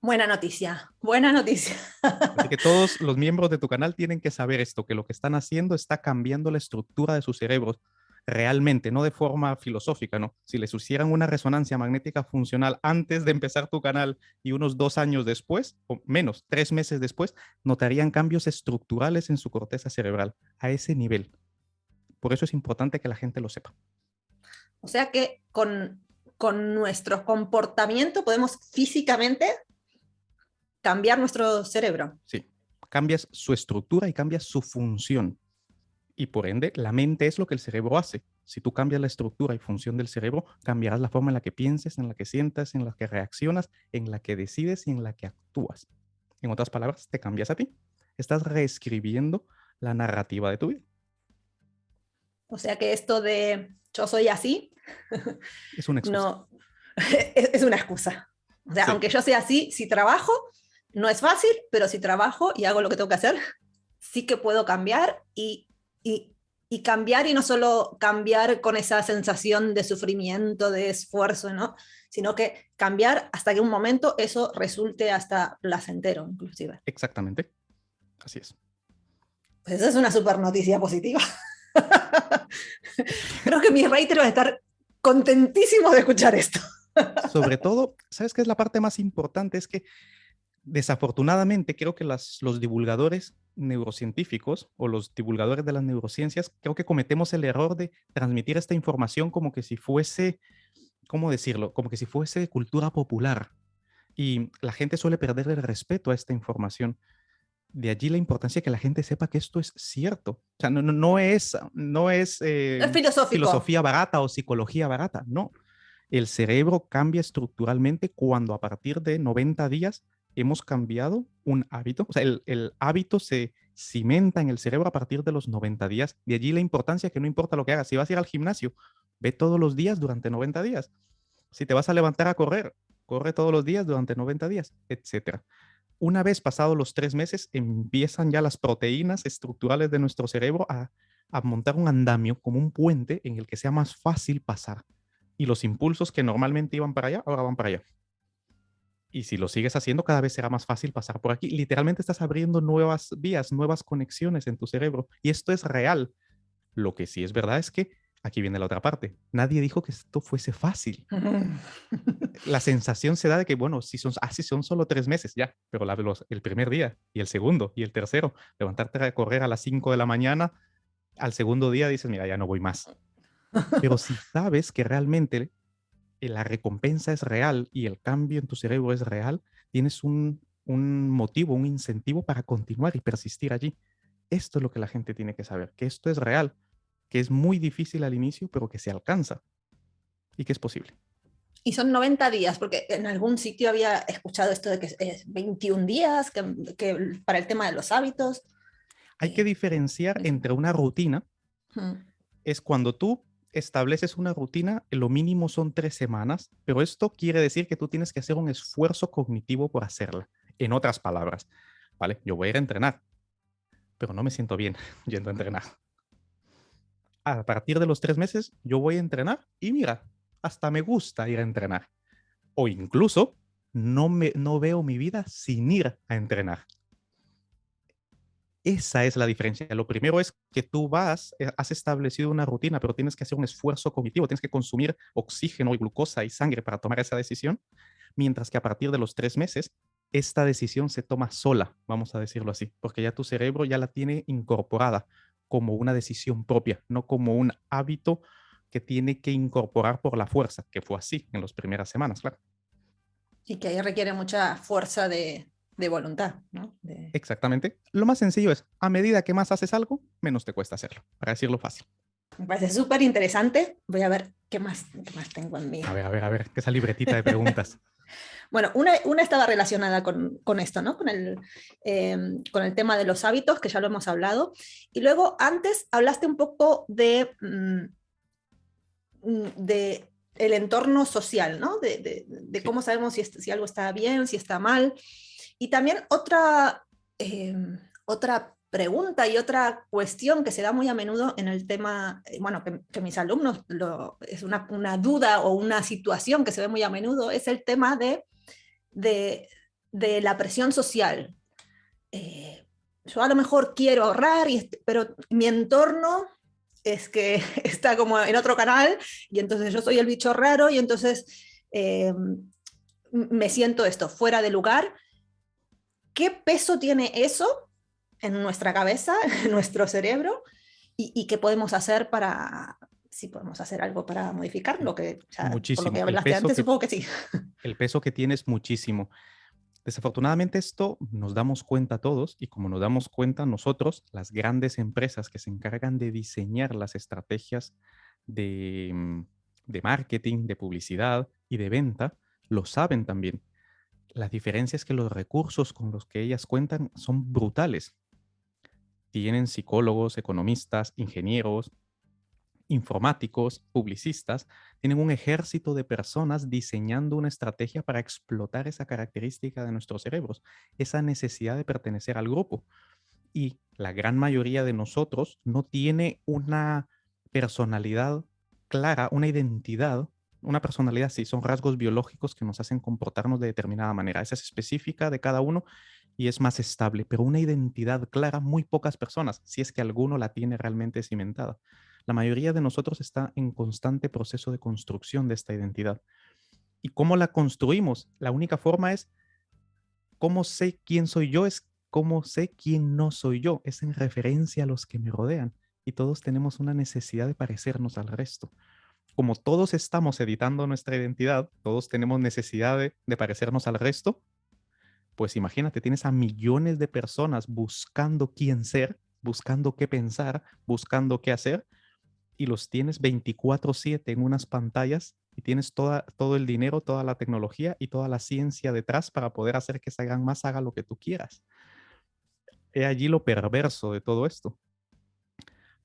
Buena noticia, buena noticia. Así que todos los miembros de tu canal tienen que saber esto, que lo que están haciendo está cambiando la estructura de sus cerebros realmente, no de forma filosófica, ¿no? Si les hicieran una resonancia magnética funcional antes de empezar tu canal y unos 2 años después, o menos, 3 meses después, notarían cambios estructurales en su corteza cerebral a ese nivel. Por eso es importante que la gente lo sepa. O sea que con nuestro comportamiento podemos físicamente cambiar nuestro cerebro. Sí, cambias su estructura y cambias su función. Y por ende, la mente es lo que el cerebro hace. Si tú cambias la estructura y función del cerebro, cambiarás la forma en la que pienses, en la que sientas, en la que reaccionas, en la que decides y en la que actúas. En otras palabras, te cambias a ti. Estás reescribiendo la narrativa de tu vida. O sea que esto de yo soy así, es una excusa. No, es una excusa. O sea, sí. Aunque yo sea así, si trabajo, no es fácil, pero si trabajo y hago lo que tengo que hacer, sí que puedo cambiar y cambiar, y no solo cambiar con esa sensación de sufrimiento, de esfuerzo, ¿no? Sino que cambiar hasta que un momento eso resulte hasta placentero, inclusive. Exactamente. Así es. Pues esa es una súper noticia positiva. Creo que mis raters van a estar contentísimos de escuchar esto. Sobre todo, ¿sabes qué es la parte más importante? Es que desafortunadamente creo que los divulgadores neurocientíficos o los divulgadores de las neurociencias, creo que cometemos el error de transmitir esta información como que si fuese, ¿cómo decirlo? Como que si fuese cultura popular. Y la gente suele perder el respeto a esta información. De allí la importancia de que la gente sepa que esto es cierto. O sea, no es Es filosófico. filosofía barata o psicología barata, no. El cerebro cambia estructuralmente cuando a partir de 90 días hemos cambiado un hábito. O sea, el hábito se cimenta en el cerebro a partir de los 90 días. De allí la importancia que no importa lo que hagas. Si vas a ir al gimnasio, ve todos los días durante 90 días. Si te vas a levantar a correr, corre todos los días durante 90 días, etcétera. Una vez pasados los 3 meses, empiezan ya las proteínas estructurales de nuestro cerebro a montar un andamio como un puente en el que sea más fácil pasar. Y los impulsos que normalmente iban para allá, ahora van para allá. Y si lo sigues haciendo, cada vez será más fácil pasar por aquí. Literalmente estás abriendo nuevas vías, nuevas conexiones en tu cerebro. Y esto es real. Lo que sí es verdad es que aquí viene la otra parte. Nadie dijo que esto fuese fácil. La sensación se da de que, bueno, si son solo 3 meses, ya, pero el primer día y el segundo y el tercero, levantarte a correr a las 5 de la mañana, al segundo día dices, mira, ya no voy más. Pero si sabes que realmente la recompensa es real y el cambio en tu cerebro es real, tienes un motivo, un incentivo para continuar y persistir allí. Esto es lo que la gente tiene que saber, que esto es real, que es muy difícil al inicio, pero que se alcanza y que es posible. Y son 90 días, porque en algún sitio había escuchado esto de que es 21 días que para el tema de los hábitos. Hay que diferenciar entre una rutina, Hmm. es cuando tú estableces una rutina, lo mínimo son 3 semanas, pero esto quiere decir que tú tienes que hacer un esfuerzo cognitivo por hacerla. En otras palabras, ¿vale? Yo voy a ir a entrenar, pero no me siento bien yendo a entrenar. A partir de los 3 meses, yo voy a entrenar y mira, hasta me gusta ir a entrenar. O incluso no veo mi vida sin ir a entrenar. Esa es la diferencia. Lo primero es que tú has establecido una rutina, pero tienes que hacer un esfuerzo cognitivo, tienes que consumir oxígeno y glucosa y sangre para tomar esa decisión, mientras que a partir de los 3 meses, esta decisión se toma sola, vamos a decirlo así, porque ya tu cerebro ya la tiene incorporada como una decisión propia, no como un hábito que tiene que incorporar por la fuerza, que fue así en las primeras semanas, claro. Y que ahí requiere mucha fuerza de voluntad, ¿no? Exactamente. Lo más sencillo es, a medida que más haces algo, menos te cuesta hacerlo, para decirlo fácil. Me parece súper interesante. Voy a ver qué más tengo en mí. A ver, que esa libretita de preguntas. Bueno, una estaba relacionada con esto, ¿no? Con el tema de los hábitos, que ya lo hemos hablado. Y luego, antes hablaste un poco de el entorno social, ¿no? De cómo sabemos si algo está bien, si está mal. Y también otra pregunta y otra cuestión que se da muy a menudo en el tema, bueno, que mis alumnos, es una duda o una situación que se ve muy a menudo, es el tema de la presión social. Yo a lo mejor quiero ahorrar, pero mi entorno es que está como en otro canal y entonces yo soy el bicho raro y entonces me siento fuera de lugar. ¿Qué peso tiene eso en nuestra cabeza, en nuestro cerebro? ¿Y qué podemos hacer si podemos hacer algo para modificarlo? Que ya, muchísimo. Por lo que hablaste antes, supongo que sí. El peso que tiene es muchísimo. Desafortunadamente esto nos damos cuenta todos y como nos damos cuenta nosotros, las grandes empresas que se encargan de diseñar las estrategias de marketing, de publicidad y de venta, lo saben también. La diferencia es que los recursos con los que ellas cuentan son brutales. Tienen psicólogos, economistas, ingenieros, informáticos, publicistas, tienen un ejército de personas diseñando una estrategia para explotar esa característica de nuestros cerebros, esa necesidad de pertenecer al grupo. Y la gran mayoría de nosotros no tiene una personalidad clara, una identidad. Una personalidad, sí, son rasgos biológicos que nos hacen comportarnos de determinada manera. Esa es específica de cada uno y es más estable, pero una identidad clara, muy pocas personas, si es que alguno la tiene realmente cimentada. La mayoría de nosotros está en constante proceso de construcción de esta identidad. ¿Y cómo la construimos? La única forma es, ¿cómo sé quién soy yo? Es cómo sé quién no soy yo. Es en referencia a los que me rodean. Y todos tenemos una necesidad de parecernos al resto. Como todos estamos editando nuestra identidad, todos tenemos necesidad de parecernos al resto, Pues imagínate, tienes a millones de personas buscando quién ser, buscando qué pensar, buscando qué hacer, y los tienes 24/7 en unas pantallas y tienes todo el dinero, toda la tecnología y toda la ciencia detrás para poder hacer que esa gran masa haga lo que tú quieras. He allí lo perverso de todo esto.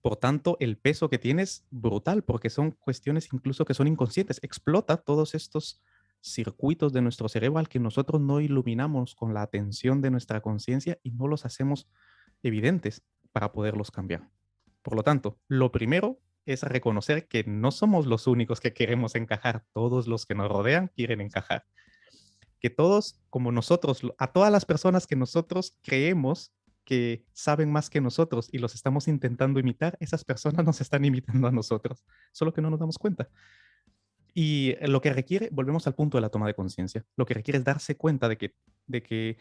Por tanto, el peso que tiene es brutal porque son cuestiones incluso que son inconscientes. Explota todos estos circuitos de nuestro cerebro al que nosotros no iluminamos con la atención de nuestra conciencia y no los hacemos evidentes para poderlos cambiar. Por lo tanto, lo primero es reconocer que no somos los únicos que queremos encajar, todos los que nos rodean quieren encajar. Que todos, como nosotros, a todas las personas que nosotros creemos que saben más que nosotros y los estamos intentando imitar, esas personas nos están imitando a nosotros, solo que no nos damos cuenta. Y lo que requiere, volvemos al punto de la toma de conciencia, lo que requiere es darse cuenta de que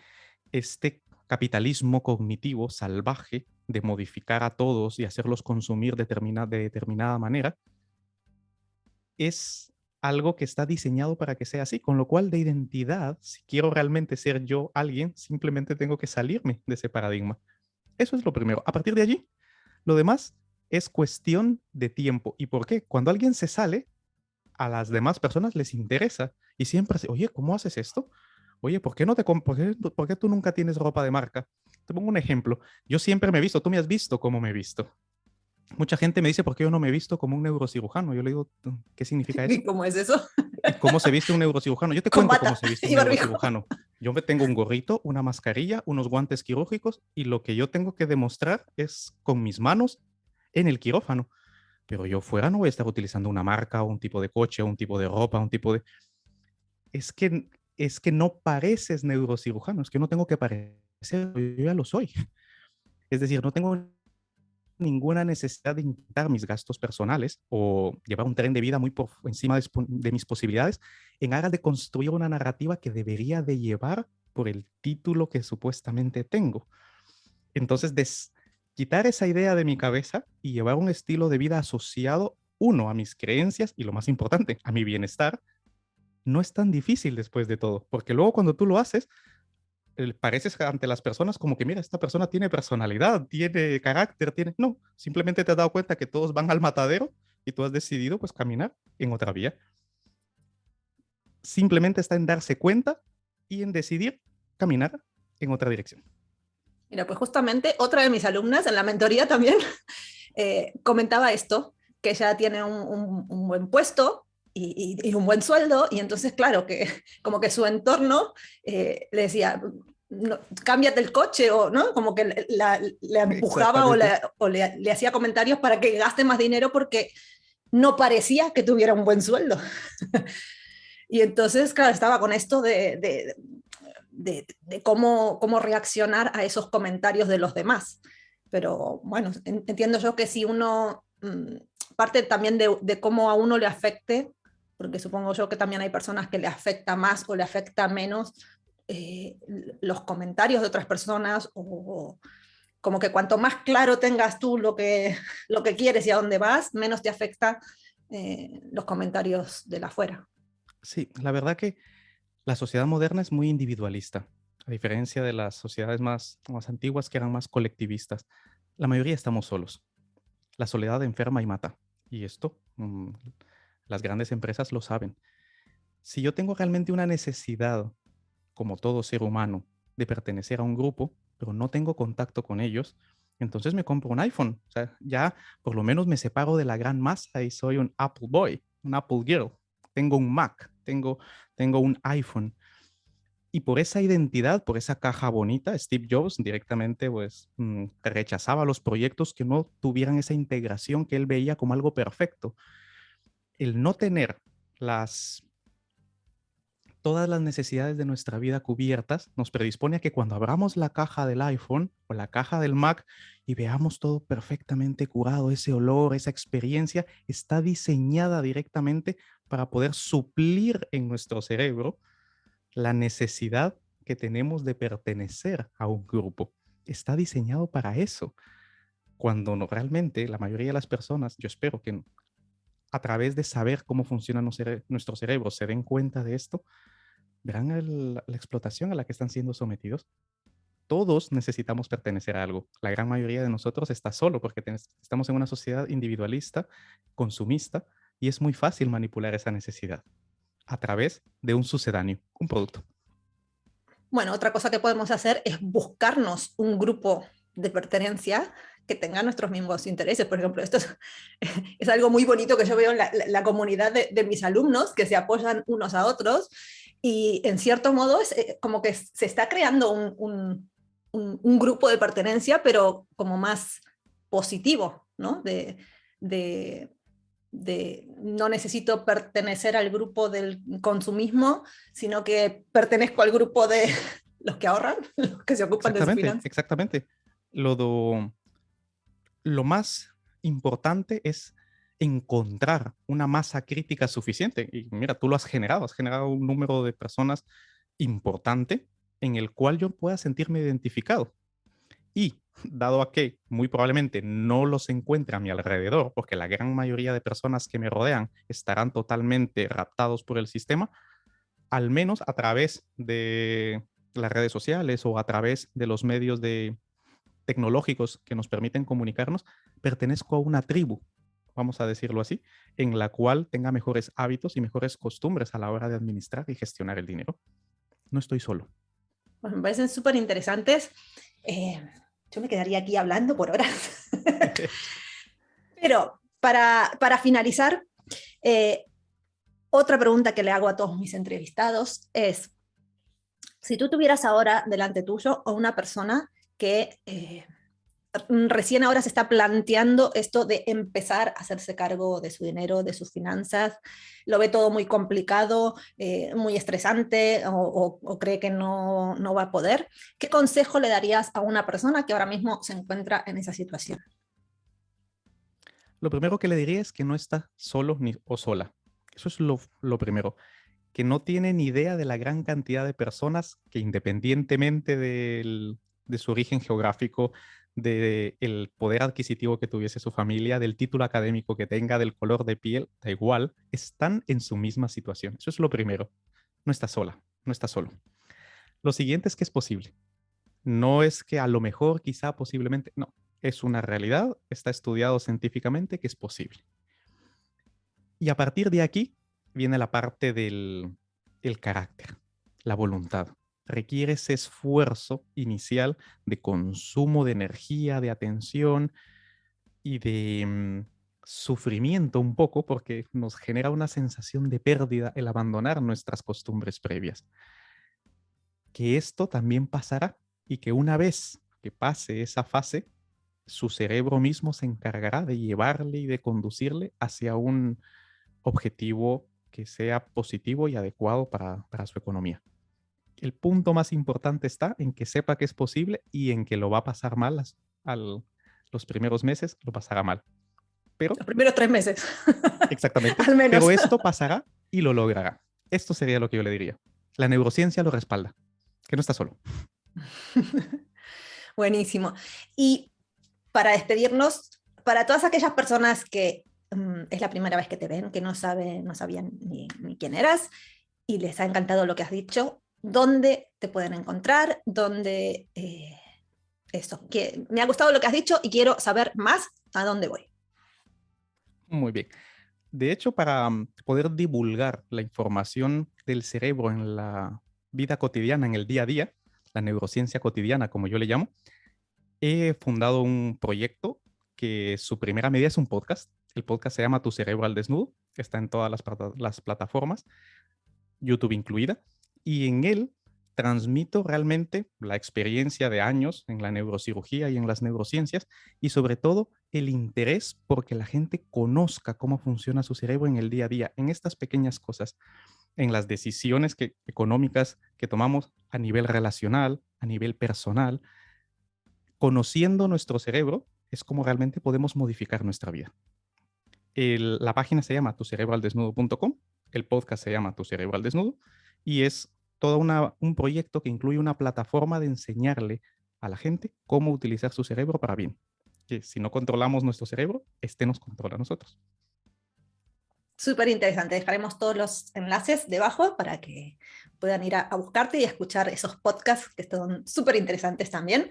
este capitalismo cognitivo salvaje de modificar a todos y hacerlos consumir de determinada manera es algo que está diseñado para que sea así, con lo cual de identidad, si quiero realmente ser yo alguien, simplemente tengo que salirme de ese paradigma. Eso es lo primero. A partir de allí, lo demás es cuestión de tiempo. ¿Y por qué? Cuando alguien se sale, a las demás personas les interesa y siempre, oye, ¿cómo haces esto? Oye, ¿por qué no por qué tú nunca tienes ropa de marca? Te pongo un ejemplo. Yo siempre me he visto, tú me has visto cómo me he visto. Mucha gente me dice, ¿por qué yo no me he visto como un neurocirujano? Yo le digo, ¿qué significa eso? ¿Y cómo es eso? ¿Y cómo se viste un neurocirujano? Yo te Con cuento cómo bata se viste un y barbijo. neurocirujano. Yo me tengo un gorrito, una mascarilla, unos guantes quirúrgicos y lo que yo tengo que demostrar es con mis manos en el quirófano. Pero yo fuera no voy a estar utilizando una marca o un tipo de coche o un tipo de ropa, un tipo de... Es que, es que no pareces neurocirujano, es que no tengo que parecer, yo ya lo soy. Es decir, no tengo ninguna necesidad de intentar mis gastos personales o llevar un tren de vida muy por encima de mis posibilidades en aras de construir una narrativa que debería de llevar por el título que supuestamente tengo. Entonces, quitar esa idea de mi cabeza y llevar un estilo de vida asociado, uno, a mis creencias y lo más importante, a mi bienestar, no es tan difícil después de todo, porque luego cuando tú lo haces, pareces ante las personas como que, mira, esta persona tiene personalidad, tiene carácter, tiene... No, simplemente te has dado cuenta que todos van al matadero y tú has decidido pues caminar en otra vía. Simplemente está en darse cuenta y en decidir caminar en otra dirección. Mira, pues justamente otra de mis alumnas en la mentoría también comentaba esto, que ella tiene un buen puesto y un buen sueldo, y entonces, claro, que como que su entorno le decía, no, cámbiate el coche, o ¿no? Como que le empujaba o le hacía comentarios para que gaste más dinero porque no parecía que tuviera un buen sueldo. Y entonces, claro, estaba con esto de cómo reaccionar a esos comentarios de los demás. Pero bueno, entiendo yo que si uno parte también de cómo a uno le afecte, porque supongo yo que también hay personas que le afecta más o le afecta menos los comentarios de otras personas, o como que cuanto más claro tengas tú lo que quieres y a dónde vas, menos te afecta los comentarios de la afuera. Sí, la verdad que la sociedad moderna es muy individualista, a diferencia de las sociedades más antiguas que eran más colectivistas. La mayoría estamos solos. La soledad enferma y mata. Y esto, las grandes empresas lo saben. Si yo tengo realmente una necesidad, como todo ser humano, de pertenecer a un grupo, pero no tengo contacto con ellos, entonces me compro un iPhone. O sea, ya por lo menos me separo de la gran masa y soy un Apple Boy, un Apple Girl. Tengo un Mac, tengo un iPhone. Y por esa identidad, por esa caja bonita, Steve Jobs directamente pues rechazaba los proyectos que no tuvieran esa integración que él veía como algo perfecto. El no tener todas las necesidades de nuestra vida cubiertas nos predispone a que cuando abramos la caja del iPhone o la caja del Mac y veamos todo perfectamente curado, ese olor, esa experiencia está diseñada directamente para poder suplir en nuestro cerebro la necesidad que tenemos de pertenecer a un grupo. Está diseñado para eso. Cuando no, realmente la mayoría de las personas, yo espero que a través de saber cómo funciona nuestro cerebro se den cuenta de esto, verán la explotación a la que están siendo sometidos. Todos necesitamos pertenecer a algo. La gran mayoría de nosotros está solo porque estamos en una sociedad individualista, consumista, y es muy fácil manipular esa necesidad a través de un sucedáneo, un producto. Bueno, otra cosa que podemos hacer es buscarnos un grupo de pertenencia que tenga nuestros mismos intereses. Por ejemplo, esto es algo muy bonito que yo veo en la comunidad de mis alumnos, que se apoyan unos a otros, y en cierto modo es como que se está creando un grupo de pertenencia, pero como más positivo, ¿no? De no necesito pertenecer al grupo del consumismo, sino que pertenezco al grupo de los que ahorran, los que se ocupan de sus finanzas. Exactamente. Lo más importante es encontrar una masa crítica suficiente. Y mira, tú lo has generado un número de personas importante en el cual yo pueda sentirme identificado. Y dado a que muy probablemente no los encuentre a mi alrededor, porque la gran mayoría de personas que me rodean estarán totalmente raptados por el sistema, al menos a través de las redes sociales o a través de los medios tecnológicos que nos permiten comunicarnos, pertenezco a una tribu, vamos a decirlo así, en la cual tenga mejores hábitos y mejores costumbres a la hora de administrar y gestionar el dinero. No estoy solo. Pues me parecen súper interesantes. Yo me quedaría aquí hablando por horas. Pero para finalizar, otra pregunta que le hago a todos mis entrevistados es, si tú tuvieras ahora delante tuyo a una persona que recién ahora se está planteando esto de empezar a hacerse cargo de su dinero, de sus finanzas, lo ve todo muy complicado, muy estresante o cree que no va a poder, ¿qué consejo le darías a una persona que ahora mismo se encuentra en esa situación? Lo primero que le diría es que no está solo o sola. Eso es lo primero. Que no tiene ni idea de la gran cantidad de personas que independientemente de su origen geográfico, del poder adquisitivo que tuviese su familia, del título académico que tenga, del color de piel, da igual, están en su misma situación. Eso es lo primero. No está sola, no está solo. Lo siguiente es que es posible. No es que a lo mejor, quizá, posiblemente, no. Es una realidad, está estudiado científicamente que es posible. Y a partir de aquí viene la parte del carácter, la voluntad. Requiere ese esfuerzo inicial de consumo de energía, de atención y de sufrimiento un poco, porque nos genera una sensación de pérdida el abandonar nuestras costumbres previas. Que esto también pasará y que una vez que pase esa fase, su cerebro mismo se encargará de llevarle y de conducirle hacia un objetivo que sea positivo y adecuado para su economía. El punto más importante está en que sepa que es posible y en que lo va a pasar mal los primeros meses, lo pasará mal. Pero, los primeros 3 meses. Exactamente. Al menos. Pero esto pasará y lo logrará. Esto sería lo que yo le diría. La neurociencia lo respalda, que no está solo. Buenísimo. Y para despedirnos, para todas aquellas personas que es la primera vez que te ven, que no sabían ni quién eras y les ha encantado lo que has dicho, ¿dónde te pueden encontrar? ¿Dónde eso? Que me ha gustado lo que has dicho y quiero saber más a dónde voy. Muy bien. De hecho, para poder divulgar la información del cerebro en la vida cotidiana, en el día a día, la neurociencia cotidiana, como yo le llamo, he fundado un proyecto que su primera medida es un podcast. El podcast se llama Tu Cerebro al Desnudo. Está en todas las plataformas, YouTube incluida. Y en él transmito realmente la experiencia de años en la neurocirugía y en las neurociencias y sobre todo el interés porque la gente conozca cómo funciona su cerebro en el día a día, en estas pequeñas cosas, en las decisiones económicas que tomamos a nivel relacional, a nivel personal. Conociendo nuestro cerebro es como realmente podemos modificar nuestra vida. La página se llama tucerebroaldesnudo.com, el podcast se llama Tu Cerebro al Desnudo y es todo un proyecto que incluye una plataforma de enseñarle a la gente cómo utilizar su cerebro para bien. Que si no controlamos nuestro cerebro, este nos controla a nosotros. súper interesante. Dejaremos todos los enlaces debajo para que puedan ir a buscarte y a escuchar esos podcasts que son súper interesantes también.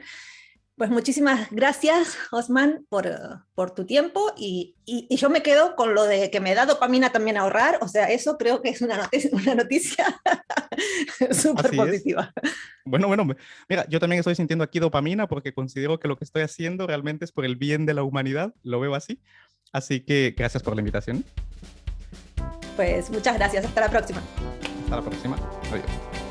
Pues muchísimas gracias, Osman, por tu tiempo y yo me quedo con lo de que me da dopamina también ahorrar, o sea, eso creo que es una noticia súper positiva. Bueno, mira, yo también estoy sintiendo aquí dopamina porque considero que lo que estoy haciendo realmente es por el bien de la humanidad, lo veo así que gracias por la invitación. Pues muchas gracias, hasta la próxima. Hasta la próxima, adiós.